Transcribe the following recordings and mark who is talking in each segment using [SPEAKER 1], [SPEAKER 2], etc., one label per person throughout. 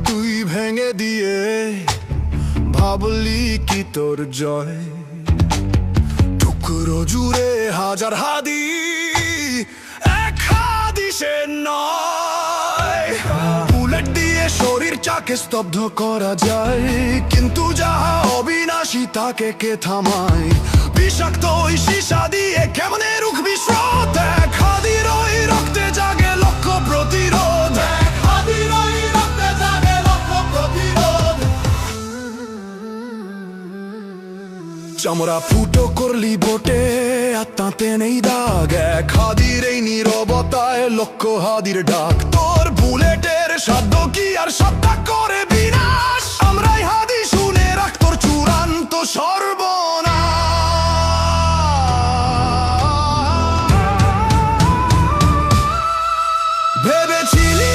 [SPEAKER 1] তুই ভেঙে দিয়ে ভাবলি কি তোর জয়। টুকরো জুড়ে হাজার হাদি, এক হাদিসে নয়। বুলেট দিয়ে শরীর চাকে স্তব্ধ করা যায়, কিন্তু যাহা অবিনাশী তাকে কে থামায়? বিষাক্ত ওই সীসা দিয়ে কেমনে রুখবি স্রোত? এক হাদির ওই রক্তে জাগে লক্ষ্য প্রতিরোধ। চামড়া ফুটো করলি বোটে, আর তাতে নেই দাগ। এক হাদির এই নীরবতায় লক্ষ হাদির ডাক। তোর বুলেটের শব্দ কি আর সত্তা করে বিনাশ? আমরাই হাদি, শুনে রাখ তোর চূড়ান্ত সর্বনাশ। ভেবেছিলি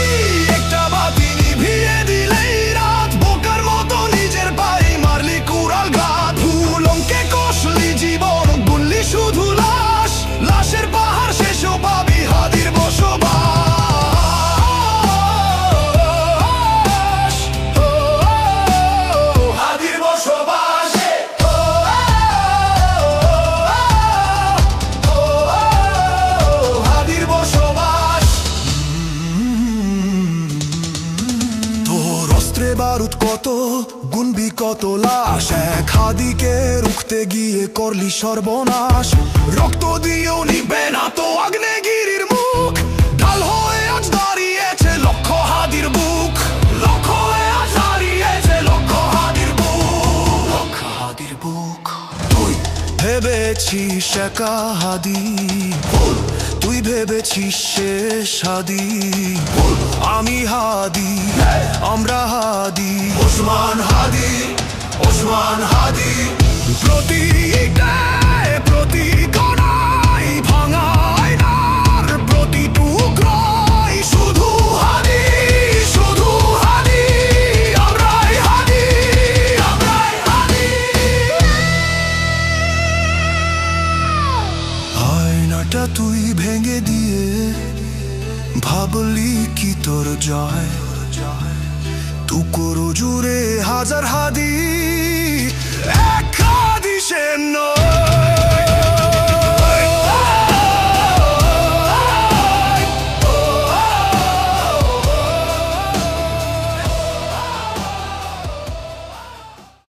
[SPEAKER 1] একটা বাতি নিভিয়ে দিলেই রাত, বোকার মতো নিজের পায়ে মারলি কুড়াল ঘাত। ভুল অঙ্কে কষলি জীবন, গুনলি শুধু লাশ। লাশের পাহাড় শেষও পাবি হাদির বসবাস। হাদির বসবাস, হাদির বসবাস। তোর অস্ত্রে বারুদ কত, গুনবি কত লাশ? এক হাদিকে রুখতে গিয়ে করলি সর্বনাশ। রক্ত দিয়েও নিবে না তো আগ্নেয়গিরির মুখ। ঢাল হয়ে আজ দাঁড়িয়েছে লক্ষ হাদির বুক। লক্ষ হয়ে আজ দাঁড়িয়েছে লক্ষ হাদির বুক। লক্ষ হাদির বুক। তুই ভেবেছিস একা হাদি, তুই ভেবেছিস শেষ হাদি। আমি হাদি, আমরা হাদি, ওসমান হাদি, ওসমান হাদি। প্রতি ইটায়, প্রতি কণায়, ভাঙা আয়নার প্রতি টুকরোয় শুধু হাদি, শুধু হাদি। আমরাই হাদি, আমরাই হাদি। আয়নাটা তুই ভেঙে দিয়ে ভাবলি কি তোর জয়। টুকরো জুড়ে হাজার হাদি, এক হাদিসে নয়।